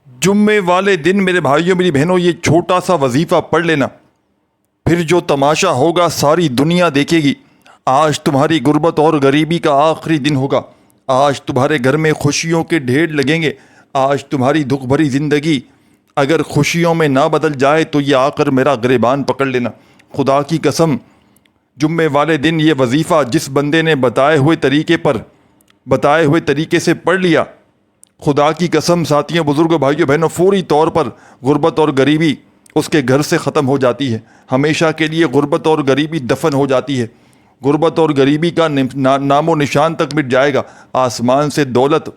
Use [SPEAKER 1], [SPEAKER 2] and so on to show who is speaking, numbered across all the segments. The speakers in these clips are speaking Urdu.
[SPEAKER 1] جمعے والے دن میرے بھائیوں میری بہنوں یہ چھوٹا سا وظیفہ پڑھ لینا، پھر جو تماشا ہوگا ساری دنیا دیکھے گی۔ آج تمہاری غربت اور غریبی کا آخری دن ہوگا، آج تمہارے گھر میں خوشیوں کے ڈھیر لگیں گے۔ آج تمہاری دکھ بھری زندگی اگر خوشیوں میں نہ بدل جائے تو یہ آ کر میرا گریبان پکڑ لینا۔ خدا کی قسم، جمعے والے دن یہ وظیفہ جس بندے نے بتائے ہوئے طریقے سے پڑھ لیا، خدا کی قسم ساتھیوں، بزرگوں، بھائیوں، بہنوں، فوری طور پر غربت اور غریبی اس کے گھر سے ختم ہو جاتی ہے۔ ہمیشہ کے لیے غربت اور غریبی دفن ہو جاتی ہے۔ غربت اور غریبی کا نام و نشان تک مٹ جائے گا۔ آسمان سے دولت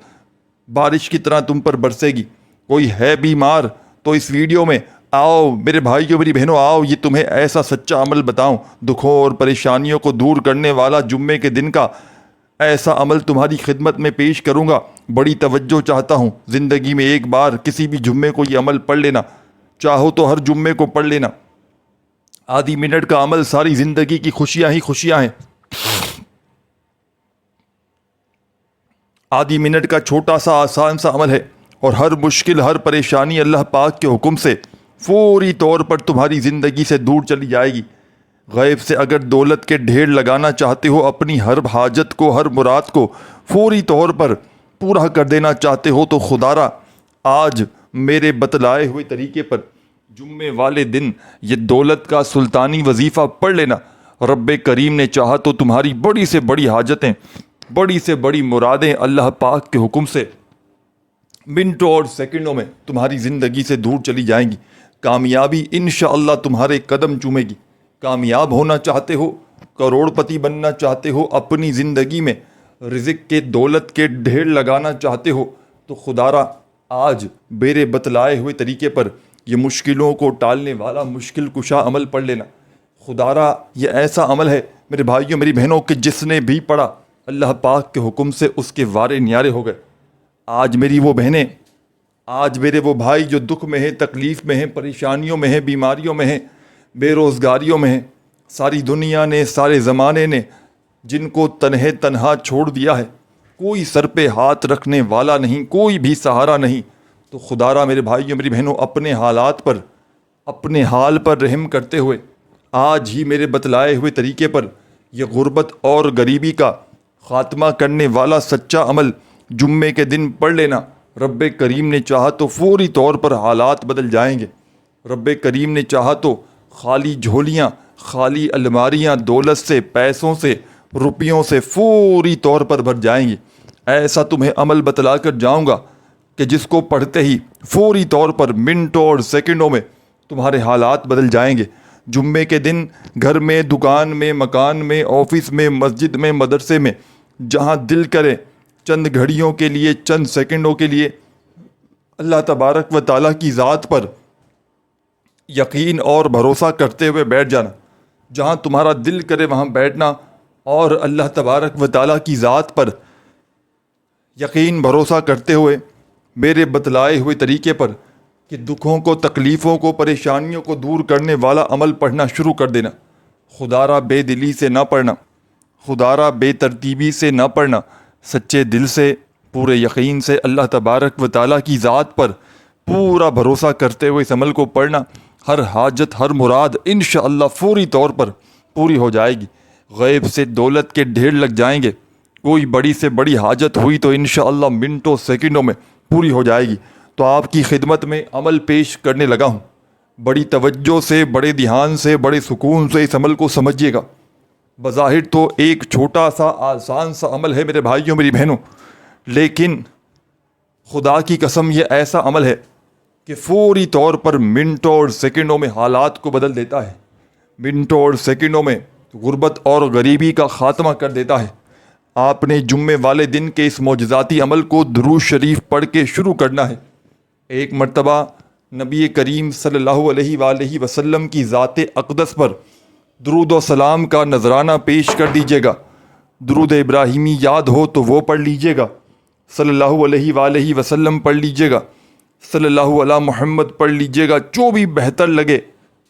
[SPEAKER 1] بارش کی طرح تم پر برسے گی۔ کوئی ہے بیمار تو اس ویڈیو میں آؤ میرے بھائیوں میری بہنوں، آؤ یہ تمہیں ایسا سچا عمل بتاؤں، دکھوں اور پریشانیوں کو دور کرنے والا جمعے کے دن کا ایسا عمل تمہاری خدمت میں پیش کروں گا۔ بڑی توجہ چاہتا ہوں، زندگی میں ایک بار کسی بھی جمعے کو یہ عمل پڑھ لینا، چاہو تو ہر جمعے کو پڑھ لینا۔ آدھی منٹ کا عمل ساری زندگی کی خوشیاں ہی خوشیاں ہیں۔ آدھی منٹ کا چھوٹا سا آسان سا عمل ہے، اور ہر مشکل، ہر پریشانی اللہ پاک کے حکم سے فوری طور پر تمہاری زندگی سے دور چلی جائے گی۔ غیب سے اگر دولت کے ڈھیر لگانا چاہتے ہو، اپنی ہر حاجت کو، ہر مراد کو فوری طور پر پورا کر دینا چاہتے ہو تو خدارا آج میرے بتلائے ہوئے طریقے پر جمعے والے دن یہ دولت کا سلطانی وظیفہ پڑھ لینا۔ رب کریم نے چاہا تو تمہاری بڑی سے بڑی حاجتیں، بڑی سے بڑی مرادیں اللہ پاک کے حکم سے منٹوں اور سیکنڈوں میں تمہاری زندگی سے دور چلی جائیں گی۔ کامیابی انشاءاللہ تمہارے قدم چومے گی۔ کامیاب ہونا چاہتے ہو، کروڑ پتی بننا چاہتے ہو، اپنی زندگی میں رزق کے، دولت کے ڈھیر لگانا چاہتے ہو تو خدارا آج میرے بتلائے ہوئے طریقے پر یہ مشکلوں کو ٹالنے والا مشکل کشا عمل پڑھ لینا۔ خدارا یہ ایسا عمل ہے میرے بھائیوں میری بہنوں کہ جس نے بھی پڑھا اللہ پاک کے حکم سے اس کے وارے نیارے ہو گئے۔ آج میری وہ بہنیں، آج میرے وہ بھائی جو دکھ میں ہیں، تکلیف میں ہیں، پریشانیوں میں ہیں، بیماریوں میں ہیں، بے روزگاریوں میں ہیں، ساری دنیا نے، سارے زمانے نے جن کو تنہا چھوڑ دیا ہے، کوئی سر پہ ہاتھ رکھنے والا نہیں، کوئی بھی سہارا نہیں، تو خدارا میرے بھائیوں میری بہنوں اپنے حالات پر، اپنے حال پر رحم کرتے ہوئے آج ہی میرے بتلائے ہوئے طریقے پر یہ غربت اور غریبی کا خاتمہ کرنے والا سچا عمل جمعے کے دن پڑھ لینا۔ رب کریم نے چاہا تو فوری طور پر حالات بدل جائیں گے۔ رب کریم نے چاہا تو خالی جھولیاں، خالی الماریاں دولت سے، پیسوں سے، روپیوں سے فوری طور پر بھر جائیں گی۔ ایسا تمہیں عمل بتلا کر جاؤں گا کہ جس کو پڑھتے ہی فوری طور پر منٹوں اور سیکنڈوں میں تمہارے حالات بدل جائیں گے۔ جمعے کے دن گھر میں، دکان میں، مکان میں، آفس میں، مسجد میں، مدرسے میں، جہاں دل کرے چند گھڑیوں کے لیے، چند سیکنڈوں کے لیے اللہ تبارک و تعالیٰ کی ذات پر یقین اور بھروسہ کرتے ہوئے بیٹھ جانا۔ جہاں تمہارا دل کرے وہاں بیٹھنا اور اللہ تبارک و تعالیٰ کی ذات پر یقین بھروسہ کرتے ہوئے میرے بتلائے ہوئے طریقے پر کہ دکھوں کو، تکلیفوں کو، پریشانیوں کو دور کرنے والا عمل پڑھنا شروع کر دینا۔ خدارا بے دلی سے نہ پڑھنا، خدارا بے ترتیبی سے نہ پڑھنا، سچے دل سے، پورے یقین سے اللہ تبارک و تعالیٰ کی ذات پر پورا بھروسہ کرتے ہوئے اس عمل کو پڑھنا۔ ہر حاجت، ہر مراد انشاءاللہ فوری طور پر پوری ہو جائے گی۔ غیب سے دولت کے ڈھیر لگ جائیں گے۔ کوئی بڑی سے بڑی حاجت ہوئی تو انشاءاللہ منٹوں سیکنڈوں میں پوری ہو جائے گی۔ تو آپ کی خدمت میں عمل پیش کرنے لگا ہوں۔ بڑی توجہ سے، بڑے دھیان سے، بڑے سکون سے اس عمل کو سمجھیے گا۔ بظاہر تو ایک چھوٹا سا آسان سا عمل ہے میرے بھائیوں میری بہنوں، لیکن خدا کی قسم یہ ایسا عمل ہے کہ فوری طور پر منٹوں اور سیکنڈوں میں حالات کو بدل دیتا ہے، منٹوں اور سیکنڈوں میں غربت اور غریبی کا خاتمہ کر دیتا ہے۔ آپ نے جمعے والے دن کے اس معجزاتی عمل کو درود شریف پڑھ کے شروع کرنا ہے۔ ایک مرتبہ نبی کریم صلی اللہ علیہ وآلہ وسلم کی ذات اقدس پر درود و سلام کا نذرانہ پیش کر دیجیے گا۔ درود ابراہیمی یاد ہو تو وہ پڑھ لیجیے گا، صلی اللہ علیہ وآلہ وسلم پڑھ لیجیے گا، صلی اللہ علی محمد پڑھ لیجیے گا، جو بھی بہتر لگے،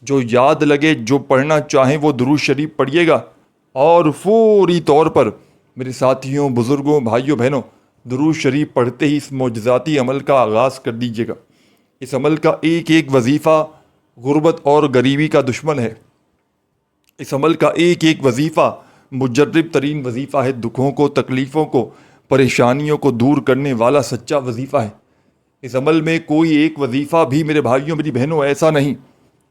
[SPEAKER 1] جو یاد لگے، جو پڑھنا چاہیں وہ درود شریف پڑھیے گا۔ اور فوری طور پر میرے ساتھیوں، بزرگوں، بھائیوں، بہنوں، درود شریف پڑھتے ہی اس معجزاتی عمل کا آغاز کر دیجیے گا۔ اس عمل کا ایک ایک وظیفہ غربت اور غریبی کا دشمن ہے۔ اس عمل کا ایک ایک وظیفہ مجرب ترین وظیفہ ہے، دکھوں کو، تکلیفوں کو، پریشانیوں کو دور کرنے والا سچا وظیفہ ہے۔ اس عمل میں کوئی ایک وظیفہ بھی میرے بھائیوں میری بہنوں ایسا نہیں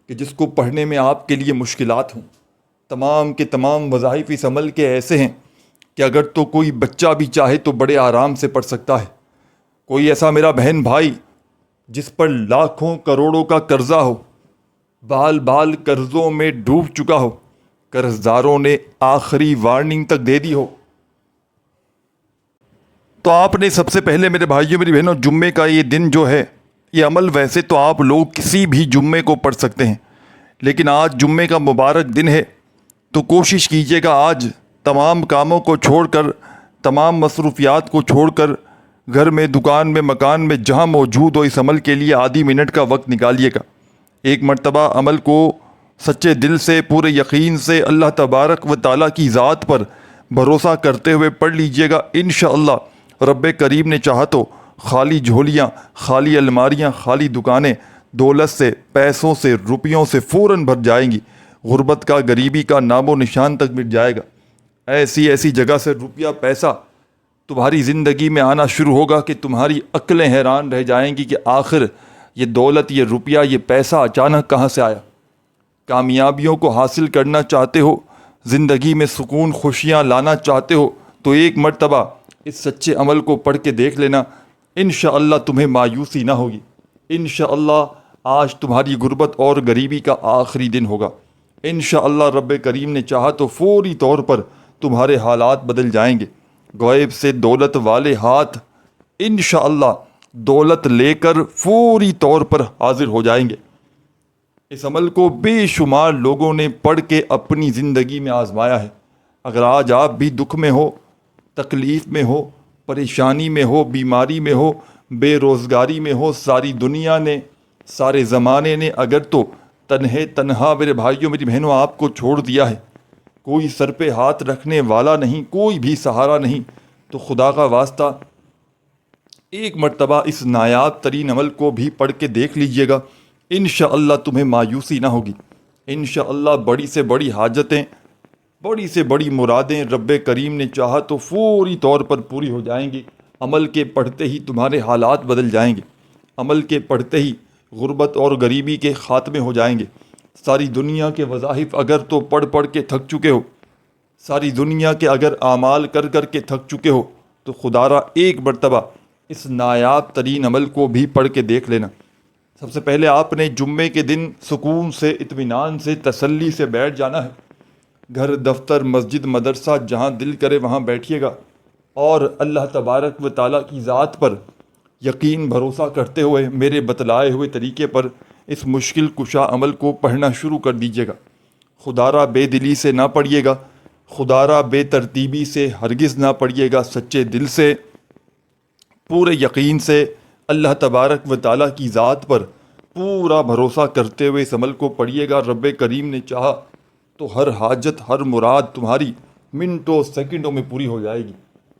[SPEAKER 1] کہ جس کو پڑھنے میں آپ کے لیے مشکلات ہوں۔ تمام کے تمام وظائف اس عمل کے ایسے ہیں کہ اگر تو کوئی بچہ بھی چاہے تو بڑے آرام سے پڑھ سکتا ہے۔ کوئی ایسا میرا بہن بھائی جس پر لاکھوں کروڑوں کا قرضہ ہو، بال بال قرضوں میں ڈوب چکا ہو، قرض داروں نے آخری وارننگ تک دے دی ہو، تو آپ نے سب سے پہلے میرے بھائیوں میری بہنوں جمعے کا یہ دن جو ہے، یہ عمل ویسے تو آپ لوگ کسی بھی جمعے کو پڑھ سکتے ہیں، لیکن آج جمعے کا مبارک دن ہے تو کوشش کیجیے گا آج تمام کاموں کو چھوڑ کر، تمام مصروفیات کو چھوڑ کر، گھر میں، دکان میں، مکان میں جہاں موجود ہو، اس عمل کے لیے آدھی منٹ کا وقت نکالیے گا۔ ایک مرتبہ عمل کو سچے دل سے، پورے یقین سے، اللہ تبارک و تعالیٰ کی ذات پر بھروسہ کرتے ہوئے پڑھ لیجیے گا۔ انشاءاللہ رب کریم نے چاہا تو خالی جھولیاں، خالی الماریاں، خالی دکانیں دولت سے، پیسوں سے، روپیوں سے فوراً بھر جائیں گی۔ غربت کا، غریبی کا نام و نشان تک مٹ جائے گا۔ ایسی ایسی جگہ سے روپیہ، پیسہ تمہاری زندگی میں آنا شروع ہوگا کہ تمہاری عقلیں حیران رہ جائیں گی کہ آخر یہ دولت، یہ روپیہ، یہ پیسہ اچانک کہاں سے آیا۔ کامیابیوں کو حاصل کرنا چاہتے ہو، زندگی میں سکون، خوشیاں لانا چاہتے ہو تو ایک مرتبہ اس سچے عمل کو پڑھ کے دیکھ لینا، انشاءاللہ تمہیں مایوسی نہ ہوگی۔ انشاءاللہ آج تمہاری غربت اور غریبی کا آخری دن ہوگا۔ انشاءاللہ رب کریم نے چاہا تو فوری طور پر تمہارے حالات بدل جائیں گے۔ غیب سے دولت والے ہاتھ انشاءاللہ دولت لے کر فوری طور پر حاضر ہو جائیں گے۔ اس عمل کو بے شمار لوگوں نے پڑھ کے اپنی زندگی میں آزمایا ہے۔ اگر آج آپ بھی دکھ میں ہو، تکلیف میں ہو، پریشانی میں ہو، بیماری میں ہو، بے روزگاری میں ہو، ساری دنیا نے، سارے زمانے نے اگر تو تنہا میرے بھائیوں میری بہنوں آپ کو چھوڑ دیا ہے، کوئی سر پہ ہاتھ رکھنے والا نہیں، کوئی بھی سہارا نہیں، تو خدا کا واسطہ ایک مرتبہ اس نایاب ترین عمل کو بھی پڑھ کے دیکھ لیجئے گا۔ انشاءاللہ تمہیں مایوسی نہ ہوگی۔ انشاءاللہ بڑی سے بڑی حاجتیں، بڑی سے بڑی مرادیں رب کریم نے چاہا تو فوری طور پر پوری ہو جائیں گی۔ عمل کے پڑھتے ہی تمہارے حالات بدل جائیں گے۔ عمل کے پڑھتے ہی غربت اور غریبی کے خاتمے ہو جائیں گے۔ ساری دنیا کے وظائف اگر تو پڑھ کے تھک چکے ہو، ساری دنیا کے اگر اعمال کر کر کے تھک چکے ہو، تو خدا را ایک مرتبہ اس نایاب ترین عمل کو بھی پڑھ کے دیکھ لینا۔ سب سے پہلے آپ نے جمعے کے دن سکون سے، اطمینان سے، تسلی سے بیٹھ جانا ہے۔ گھر، دفتر، مسجد، مدرسہ، جہاں دل کرے وہاں بیٹھیے گا اور اللہ تبارک و تعالیٰ کی ذات پر یقین بھروسہ کرتے ہوئے میرے بتلائے ہوئے طریقے پر اس مشکل کشا عمل کو پڑھنا شروع کر دیجیے گا۔ خدا را بے دلی سے نہ پڑھیے گا، خدا را بے ترتیبی سے ہرگز نہ پڑھیے گا، سچے دل سے، پورے یقین سے، اللہ تبارک و تعالیٰ کی ذات پر پورا بھروسہ کرتے ہوئے اس عمل کو پڑھیے گا۔ رب کریم نے چاہا تو ہر حاجت، ہر مراد تمہاری منٹوں سیکنڈوں میں پوری ہو جائے گی۔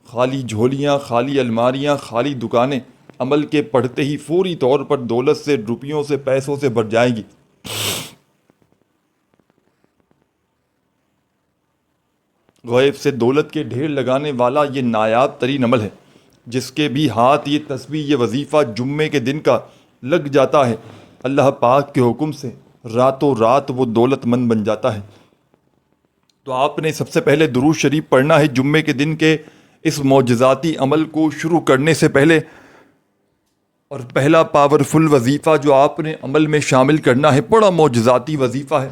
[SPEAKER 1] خالی جھولیاں، خالی الماریاں، خالی دکانیں عمل کے پڑھتے ہی فوری طور پر دولت سے، روپیوں سے، پیسوں سے بھر جائیں گی۔ غیب سے دولت کے ڈھیر لگانے والا یہ نایاب ترین عمل ہے، جس کے بھی ہاتھ یہ تسبیح، یہ وظیفہ جمعے کے دن کا لگ جاتا ہے، اللہ پاک کے حکم سے راتوں رات وہ دولت مند بن جاتا ہے۔ تو آپ نے سب سے پہلے درود شریف پڑھنا ہے جمعے کے دن کے اس معجزاتی عمل کو شروع کرنے سے پہلے، اور پہلا پاورفل وظیفہ جو آپ نے عمل میں شامل کرنا ہے، بڑا معجزاتی وظیفہ ہے،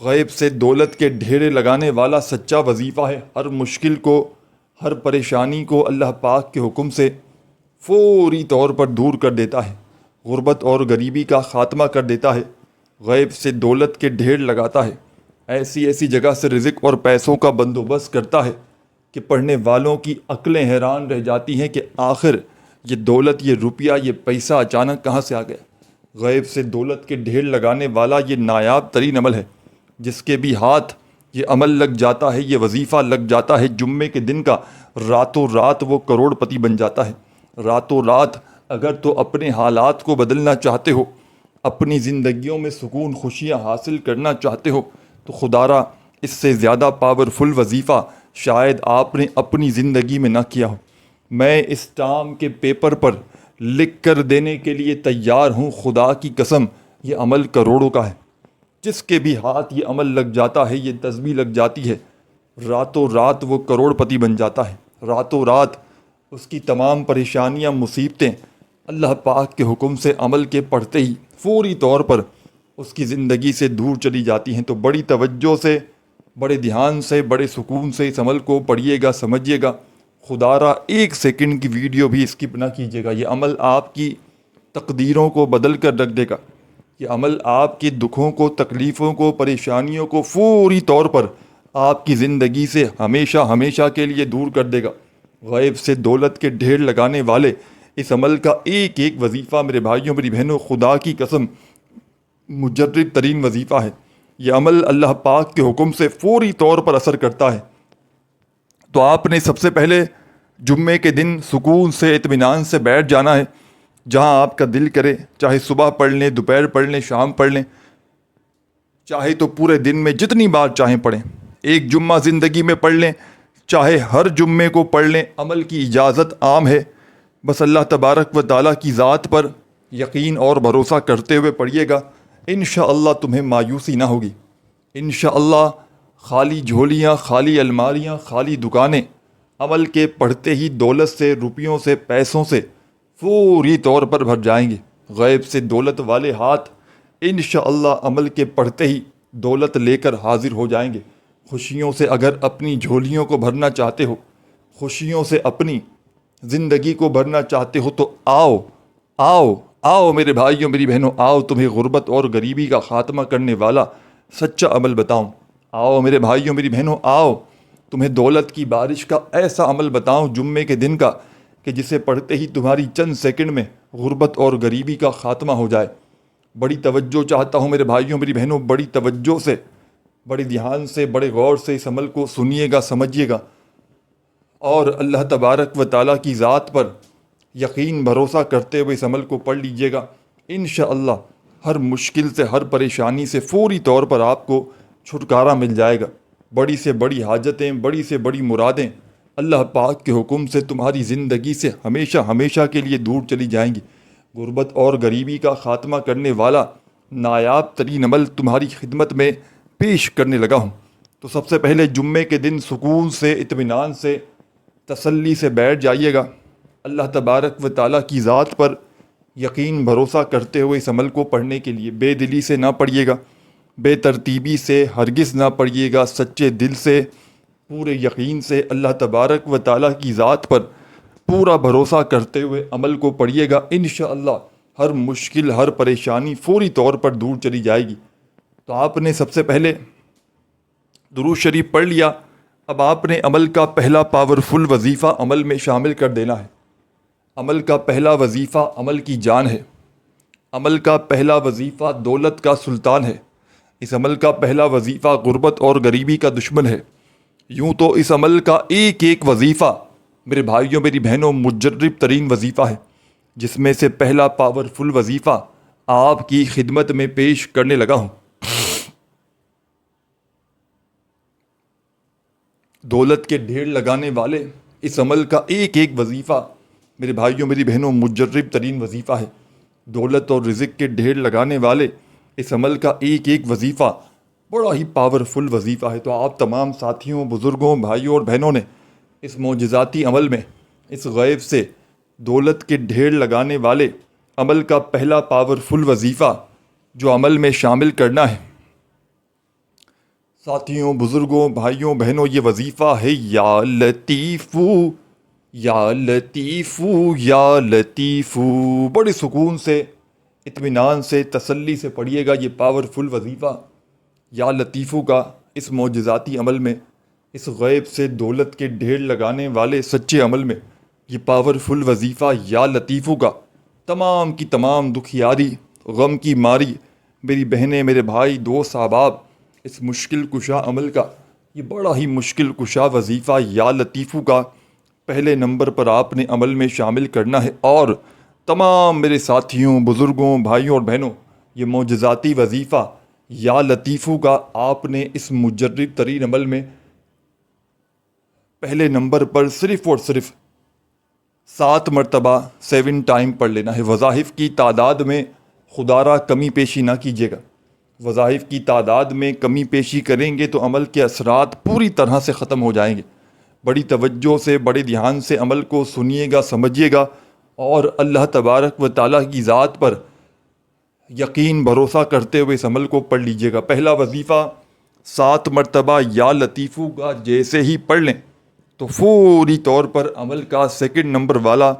[SPEAKER 1] غیب سے دولت کے ڈھیرے لگانے والا سچا وظیفہ ہے۔ ہر مشکل کو، ہر پریشانی کو اللہ پاک کے حکم سے فوری طور پر دور کر دیتا ہے، غربت اور غریبی کا خاتمہ کر دیتا ہے، غیب سے دولت کے ڈھیر لگاتا ہے، ایسی ایسی جگہ سے رزق اور پیسوں کا بندوبست کرتا ہے کہ پڑھنے والوں کی عقلیں حیران رہ جاتی ہیں کہ آخر یہ دولت، یہ روپیہ، یہ پیسہ اچانک کہاں سے آ گیا۔ غیب سے دولت کے ڈھیر لگانے والا یہ نایاب ترین عمل ہے، جس کے بھی ہاتھ یہ عمل لگ جاتا ہے، یہ وظیفہ لگ جاتا ہے جمعے کے دن کا، راتوں رات وہ کروڑ پتی بن جاتا ہے، راتوں رات اگر تو اپنے حالات کو بدلنا چاہتے ہو، اپنی زندگیوں میں سکون خوشیاں حاصل کرنا چاہتے ہو، تو خدا را اس سے زیادہ پاورفل وظیفہ شاید آپ نے اپنی زندگی میں نہ کیا ہو۔ میں اس ٹام کے پیپر پر لکھ کر دینے کے لیے تیار ہوں، خدا کی قسم یہ عمل کروڑوں کا ہے۔ جس کے بھی ہاتھ یہ عمل لگ جاتا ہے، یہ تسبیح لگ جاتی ہے، راتوں رات وہ کروڑ پتی بن جاتا ہے۔ راتوں رات اس کی تمام پریشانیاں مصیبتیں اللہ پاک کے حکم سے عمل کے پڑھتے ہی فوری طور پر اس کی زندگی سے دور چلی جاتی ہیں۔ تو بڑی توجہ سے، بڑے دھیان سے، بڑے سکون سے اس عمل کو پڑھیے گا، سمجھیے گا۔ خدا را ایک سیکنڈ کی ویڈیو بھی اسکپ نہ کیجیے گا۔ یہ عمل آپ کی تقدیروں کو بدل کر رکھ دے گا۔ یہ عمل آپ کے دکھوں کو، تکلیفوں کو، پریشانیوں کو فوری طور پر آپ کی زندگی سے ہمیشہ ہمیشہ کے لیے دور کر دے گا۔ غیب سے دولت کے ڈھیر لگانے والے اس عمل کا ایک ایک وظیفہ میرے بھائیوں میری بہنوں، خدا کی قسم مجرب ترین وظیفہ ہے۔ یہ عمل اللہ پاک کے حکم سے فوری طور پر اثر کرتا ہے۔ تو آپ نے سب سے پہلے جمعے کے دن سکون سے، اطمینان سے بیٹھ جانا ہے، جہاں آپ کا دل کرے، چاہے صبح پڑھ لیں، دوپہر پڑھ لیں، شام پڑھ لیں، چاہے تو پورے دن میں جتنی بار چاہیں پڑھیں۔ ایک جمعہ زندگی میں پڑھ لیں، چاہے ہر جمعے کو پڑھ لیں، عمل کی اجازت عام ہے۔ بس اللہ تبارک و تعالیٰ کی ذات پر یقین اور بھروسہ کرتے ہوئے پڑھیے گا، انشاءاللہ تمہیں مایوسی نہ ہوگی۔ انشاءاللہ خالی جھولیاں، خالی الماریاں، خالی دکانیں عمل کے پڑھتے ہی دولت سے، روپیوں سے، پیسوں سے فوری طور پر بھر جائیں گے۔ غیب سے دولت والے ہاتھ انشاءاللہ عمل کے پڑھتے ہی دولت لے کر حاضر ہو جائیں گے۔ خوشیوں سے اگر اپنی جھولیوں کو بھرنا چاہتے ہو، خوشیوں سے اپنی زندگی کو بھرنا چاہتے ہو، تو آؤ آؤ آؤ میرے بھائیوں میری بہنوں، آؤ تمہیں غربت اور غریبی کا خاتمہ کرنے والا سچا عمل بتاؤں۔ آؤ میرے بھائیوں میری بہنوں، آؤ تمہیں دولت کی بارش کا ایسا عمل بتاؤں جمعے کے دن کا، کہ جسے پڑھتے ہی تمہاری چند سیکنڈ میں غربت اور غریبی کا خاتمہ ہو جائے۔ بڑی توجہ چاہتا ہوں میرے بھائیوں میری بہنوں، بڑی توجہ سے، بڑے دھیان سے، بڑے غور سے اس عمل کو سنیے گا، سمجھیے گا، اور اللہ تبارک و تعالیٰ کی ذات پر یقین بھروسہ کرتے ہوئے اس عمل کو پڑھ لیجیے گا۔ انشاءاللہ ہر مشکل سے، ہر پریشانی سے فوری طور پر آپ کو چھٹکارا مل جائے گا۔ بڑی سے بڑی حاجتیں، بڑی سے بڑی مرادیں اللہ پاک کے حکم سے تمہاری زندگی سے ہمیشہ ہمیشہ کے لیے دور چلی جائیں گی۔ غربت اور غریبی کا خاتمہ کرنے والا نایاب ترین عمل تمہاری خدمت میں پیش کرنے لگا ہوں۔ تو سب سے پہلے جمعے کے دن سکون سے، اطمینان سے، تسلی سے بیٹھ جائیے گا، اللہ تبارک و تعالیٰ کی ذات پر یقین بھروسہ کرتے ہوئے اس عمل کو پڑھنے کے لیے۔ بے دلی سے نہ پڑھیے گا، بے ترتیبی سے ہرگز نہ پڑھیے گا، سچے دل سے، پورے یقین سے اللہ تبارک و تعالیٰ کی ذات پر پورا بھروسہ کرتے ہوئے عمل کو پڑھیے گا۔ انشاءاللہ ہر مشکل، ہر پریشانی فوری طور پر دور چلی جائے گی۔ تو آپ نے سب سے پہلے درود شریف پڑھ لیا، اب آپ نے عمل کا پہلا پاورفل وظیفہ عمل میں شامل کر دینا ہے۔ عمل کا پہلا وظیفہ عمل کی جان ہے۔ عمل کا پہلا وظیفہ دولت کا سلطان ہے۔ اس عمل کا پہلا وظیفہ غربت اور غریبی کا دشمن ہے۔ یوں تو اس عمل کا ایک ایک وظیفہ میرے بھائیوں میری بہنوں مجرب ترین وظیفہ ہے، جس میں سے پہلا پاورفل وظیفہ آپ کی خدمت میں پیش کرنے لگا ہوں۔ دولت کے ڈھیر لگانے والے اس عمل کا ایک ایک وظیفہ میرے بھائیوں میری بہنوں مجرب ترین وظیفہ ہے۔ دولت اور رزق کے ڈھیر لگانے والے اس عمل کا ایک ایک وظیفہ بڑا ہی پاورفل وظیفہ ہے۔ تو آپ تمام ساتھیوں، بزرگوں، بھائیوں اور بہنوں نے اس معجزاتی عمل میں، اس غیب سے دولت کے ڈھیر لگانے والے عمل کا پہلا پاورفل وظیفہ جو عمل میں شامل کرنا ہے، ساتھیوں، بزرگوں، بھائیوں، بہنوں، یہ وظیفہ ہے یا لطیفو یا لطیفو یا لطیفو۔ بڑے سکون سے، اطمینان سے، تسلی سے پڑھیے گا یہ پاورفل وظیفہ یا لطیفو کا۔ اس معجزاتی عمل میں، اس غیب سے دولت کے ڈھیر لگانے والے سچے عمل میں، یہ پاورفل وظیفہ یا لطیفو کا تمام کی تمام دکھیاری، غم کی ماری میری بہنیں، میرے بھائی، دوست، احباب، اس مشکل کشا عمل کا، یہ بڑا ہی مشکل کشا وظیفہ یا لطیفو کا پہلے نمبر پر آپ نے عمل میں شامل کرنا ہے، اور تمام میرے ساتھیوں، بزرگوں، بھائیوں اور بہنوں، یہ معجزاتی وظیفہ یا لطیفو کا آپ نے اس مجرب ترین عمل میں پہلے نمبر پر صرف اور صرف 7 مرتبہ 7 ٹائم پڑھ لینا ہے۔ وظائف کی تعداد میں خدا را کمی پیشی نہ کیجیے گا۔ وظائف کی تعداد میں کمی پیشی کریں گے تو عمل کے اثرات پوری طرح سے ختم ہو جائیں گے۔ بڑی توجہ سے، بڑے دھیان سے عمل کو سنیے گا، سمجھیے گا، اور اللہ تبارک و تعالیٰ کی ذات پر یقین بھروسہ کرتے ہوئے اس عمل کو پڑھ لیجیے گا۔ پہلا وظیفہ 7 مرتبہ یا لطیفو کا جیسے ہی پڑھ لیں تو فوری طور پر عمل کا سیکنڈ نمبر والا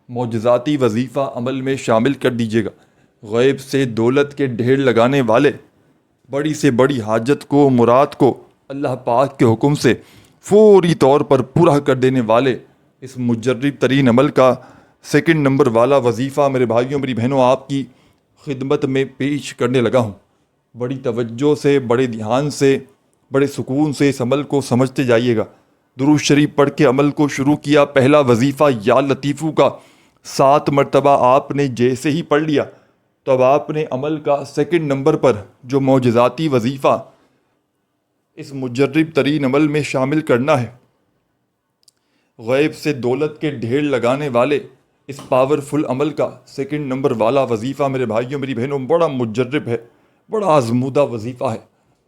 [SPEAKER 1] معجزاتی وظیفہ عمل میں شامل کر دیجیے گا۔ غیب سے دولت کے ڈھیر لگانے والے، بڑی سے بڑی حاجت کو، مراد کو اللہ پاک کے حکم سے فوری طور پر پورا کر دینے والے اس مجرب ترین عمل کا سیکنڈ نمبر والا وظیفہ میرے بھائیوں، میری بہنوں، آپ کی خدمت میں پیش کرنے لگا ہوں۔ بڑی توجہ سے، بڑے دھیان سے، بڑے سکون سے اس عمل کو سمجھتے جائیے گا۔ درود شریف پڑھ کے عمل کو شروع کیا۔ پہلا وظیفہ یا لطیفو کا 7 مرتبہ آپ نے جیسے ہی پڑھ لیا تو اب آپ نے عمل کا سیکنڈ نمبر پر جو معجزاتی وظیفہ اس مجرب ترین عمل میں شامل کرنا ہے، غیب سے دولت کے ڈھیر لگانے والے اس پاورفل عمل کا سیکنڈ نمبر والا وظیفہ میرے بھائیوں، میری بہنوں، بڑا مجرب ہے، بڑا آزمودہ وظیفہ ہے۔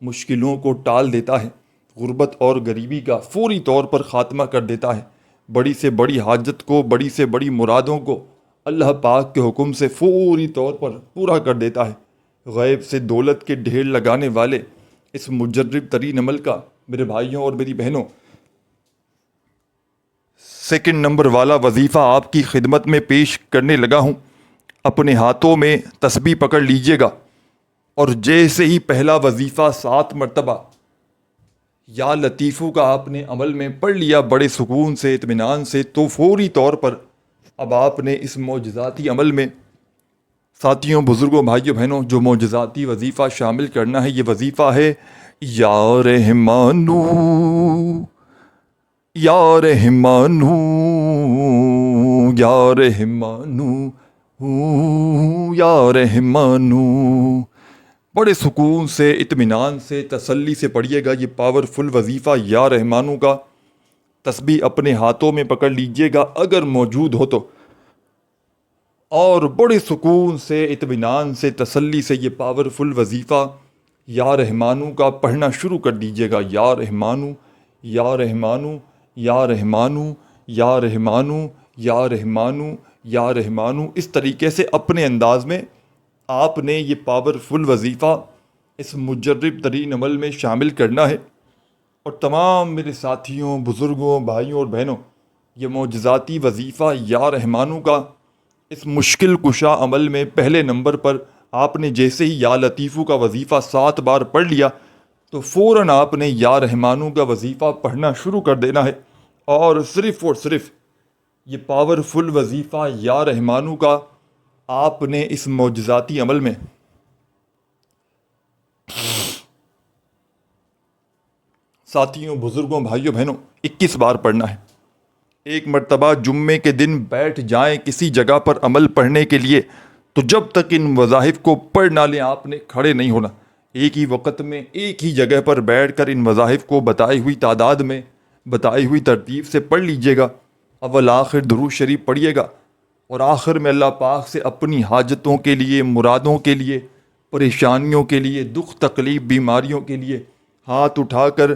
[SPEAKER 1] مشکلوں کو ٹال دیتا ہے، غربت اور غریبی کا فوری طور پر خاتمہ کر دیتا ہے، بڑی سے بڑی حاجت کو، بڑی سے بڑی مرادوں کو اللہ پاک کے حکم سے فوری طور پر پورا کر دیتا ہے۔ غیب سے دولت کے ڈھیر لگانے والے اس مجرب ترین عمل کا میرے بھائیوں اور میری بہنوں سیکنڈ نمبر والا وظیفہ آپ کی خدمت میں پیش کرنے لگا ہوں۔ اپنے ہاتھوں میں تسبیح پکڑ لیجئے گا اور جیسے ہی پہلا وظیفہ 7 مرتبہ یا لطیفو کا آپ نے عمل میں پڑھ لیا بڑے سکون سے، اطمینان سے، تو فوری طور پر اب آپ نے اس معجزاتی عمل میں ساتھیوں، بزرگوں، بھائیوں، بہنوں، جو معجزاتی وظیفہ شامل کرنا ہے، یہ وظیفہ ہے یا رحمانو، یا رحمانو، یا رحمانو، یا رحمانو۔ بڑے سکون سے، اطمینان سے، تسلی سے پڑھیے گا یہ پاورفل وظیفہ یا رحمانو کا۔ تسبیح اپنے ہاتھوں میں پکڑ لیجئے گا اگر موجود ہو تو، اور بڑے سکون سے، اطمینان سے، تسلی سے یہ پاورفل وظیفہ یا رحمانو کا پڑھنا شروع کر دیجئے گا۔ یا رحمانو، یا رحمانو، یا رحمانو، یا رحمانو، یا رحمانو، یا رحمانو۔ اس طریقے سے اپنے انداز میں آپ نے یہ پاورفل وظیفہ اس مجرب ترین عمل میں شامل کرنا ہے۔ اور تمام میرے ساتھیوں، بزرگوں، بھائیوں اور بہنوں، یہ معجزاتی وظیفہ یا رحمانو کا اس مشکل کشا عمل میں پہلے نمبر پر آپ نے جیسے ہی یا لطیفو کا وظیفہ 7 بار پڑھ لیا تو فوراً آپ نے یا رحمانو کا وظیفہ پڑھنا شروع کر دینا ہے، اور صرف یہ پاورفل وظیفہ یا رحمانو کا آپ نے اس معجزاتی عمل میں ساتھیوں، بزرگوں، بھائیوں، بہنوں 21 بار پڑھنا ہے۔ ایک مرتبہ جمعے کے دن بیٹھ جائیں کسی جگہ پر عمل پڑھنے کے لیے تو جب تک ان وظائف کو پڑھ نہ لیں آپ نے کھڑے نہیں ہونا۔ ایک ہی وقت میں ایک ہی جگہ پر بیٹھ کر ان وظائف کو بتائی ہوئی تعداد میں، بتائی ہوئی ترتیب سے پڑھ لیجئے گا۔ اول آخر درود شریف پڑھیے گا اور آخر میں اللہ پاک سے اپنی حاجتوں کے لیے، مرادوں کے لیے، پریشانیوں کے لیے، دکھ تکلیف، بیماریوں کے لیے ہاتھ اٹھا کر،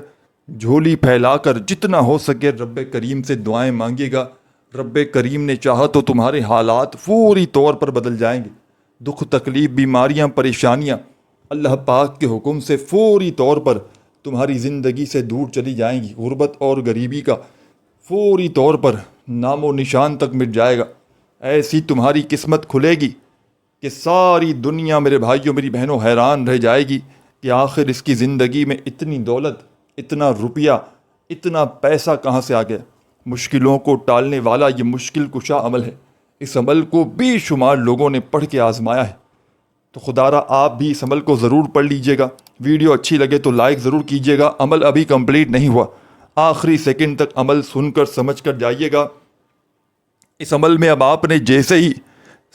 [SPEAKER 1] جھولی پھیلا کر جتنا ہو سکے رب کریم سے دعائیں مانگیے گا۔ رب کریم نے چاہا تو تمہارے حالات فوری طور پر بدل جائیں گے۔ دکھ تکلیف، بیماریاں، پریشانیاں اللہ پاک کے حکم سے فوری طور پر تمہاری زندگی سے دور چلی جائیں گی۔ غربت اور غریبی کا فوری طور پر نام و نشان تک مٹ جائے گا۔ ایسی تمہاری قسمت کھلے گی کہ ساری دنیا میرے بھائیوں، میری بہنوں حیران رہ جائے گی کہ آخر اس کی زندگی میں اتنی دولت، اتنا روپیہ، اتنا پیسہ کہاں سے آ گیا۔ مشکلوں کو ٹالنے والا یہ مشکل کشا عمل ہے۔ اس عمل کو بے شمار لوگوں نے پڑھ کے آزمایا ہے، تو خدا را آپ بھی اس عمل کو ضرور پڑھ لیجئے گا۔ ویڈیو اچھی لگے تو لائک ضرور کیجئے گا۔ عمل ابھی کمپلیٹ نہیں ہوا، آخری سیکنڈ تک عمل سن کر سمجھ کر جائیے گا۔ اس عمل میں اب آپ نے جیسے ہی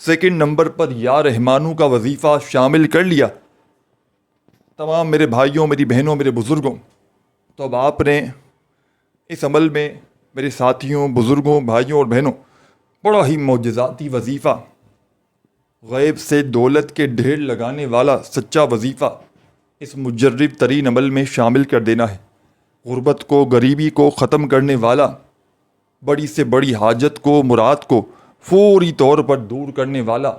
[SPEAKER 1] سیکنڈ نمبر پر یا رحمانو کا وظیفہ شامل کر لیا تمام میرے بھائیوں، میری بہنوں، میرے بزرگوں، تو اب آپ نے اس عمل میں میرے ساتھیوں، بزرگوں، بھائیوں اور بہنوں بڑا ہی معجزاتی وظیفہ، غیب سے دولت کے ڈھیر لگانے والا سچا وظیفہ اس مجرب ترین عمل میں شامل کر دینا ہے۔ غربت کو، غریبی کو ختم کرنے والا، بڑی سے بڑی حاجت کو، مراد کو فوری طور پر دور کرنے والا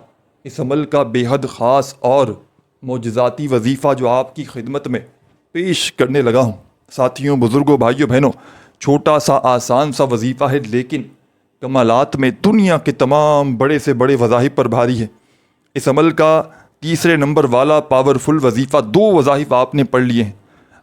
[SPEAKER 1] اس عمل کا بے حد خاص اور معجزاتی وظیفہ جو آپ کی خدمت میں پیش کرنے لگا ہوں۔ ساتھیوں، بزرگوں، بھائیوں، بہنوں، چھوٹا سا آسان سا وظیفہ ہے، لیکن کمالات میں دنیا کے تمام بڑے سے بڑے وظائف پر بھاری ہے۔ اس عمل کا تیسرے نمبر والا پاورفل وظیفہ، 2 وظائف آپ نے پڑھ لیے ہیں،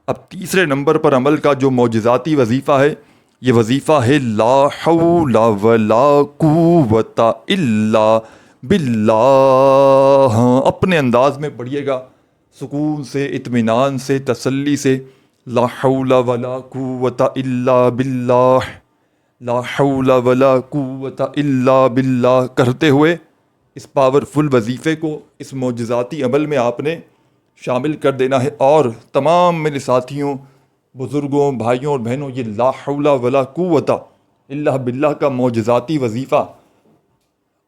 [SPEAKER 1] اب تیسرے نمبر پر عمل کا جو معجزاتی وظیفہ ہے، یہ وظیفہ ہے لا حول ولا قوت الا باللہ۔ اپنے انداز میں پڑھیے گا، سکون سے، اطمینان سے، تسلی سے، لا حول ولا قوت الا باللہ، لا حول ولا قوت الا باللہ کرتے ہوئے اس پاورفل وظیفے کو اس معجزاتی عمل میں آپ نے شامل کر دینا ہے۔ اور تمام میرے ساتھیوں، بزرگوں، بھائیوں اور بہنوں، یہ لا حول ولا قوت الا باللہ کا معجزاتی وظیفہ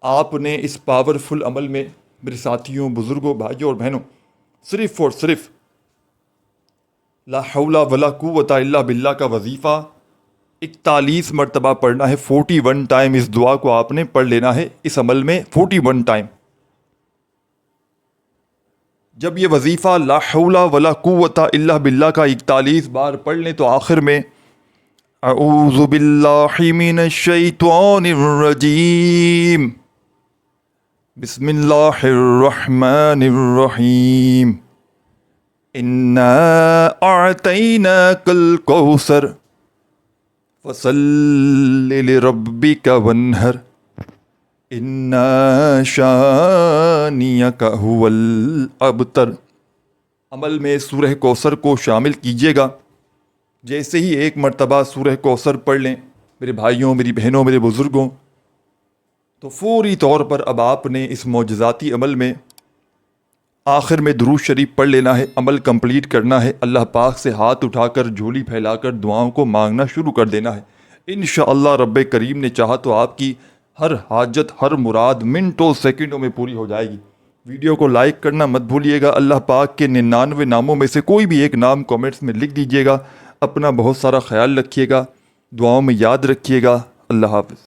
[SPEAKER 1] آپ نے اس پاورفل عمل میں میرے ساتھیوں، بزرگوں، بھائیوں اور بہنوں صرف اور صرف لا حول ولا قوت الا باللہ کا وظیفہ 41 مرتبہ پڑھنا ہے۔ 41 ٹائم اس دعا کو آپ نے پڑھ لینا ہے اس عمل میں، 41 ٹائم۔ جب یہ وظیفہ لا حول ولا قوت الا باللہ کا 41 بار پڑھ لیں تو آخر میں اعوذ باللہ من الشیطان الرجیم، بسم اللہ الرحمن الرحیم، انا اعطیناک الکوثر فصل لربک وانحر اِنَّ شَانِئَکَ هُوَ الْأَبْتَرُ۔ عمل میں سورہ کوثر کو شامل کیجیے گا۔ جیسے ہی ایک مرتبہ سورہ کوثر پڑھ لیں میرے بھائیوں، میری بہنوں، میرے بزرگوں، تو فوری طور پر اب آپ نے اس معجزاتی عمل میں آخر میں درود شریف پڑھ لینا ہے، عمل کمپلیٹ کرنا ہے، اللہ پاک سے ہاتھ اٹھا کر، جھولی پھیلا کر دعاؤں کو مانگنا شروع کر دینا ہے۔ انشاءاللہ رب کریم نے چاہا تو آپ کی ہر حاجت، ہر مراد منٹوں سیکنڈوں میں پوری ہو جائے گی۔ ویڈیو کو لائک کرنا مت بھولیے گا۔ اللہ پاک کے 99 ناموں میں سے کوئی بھی ایک نام کومنٹس میں لکھ دیجیے گا۔ اپنا بہت سارا خیال رکھیے گا، دعاؤں میں یاد رکھیے گا۔ اللہ حافظ۔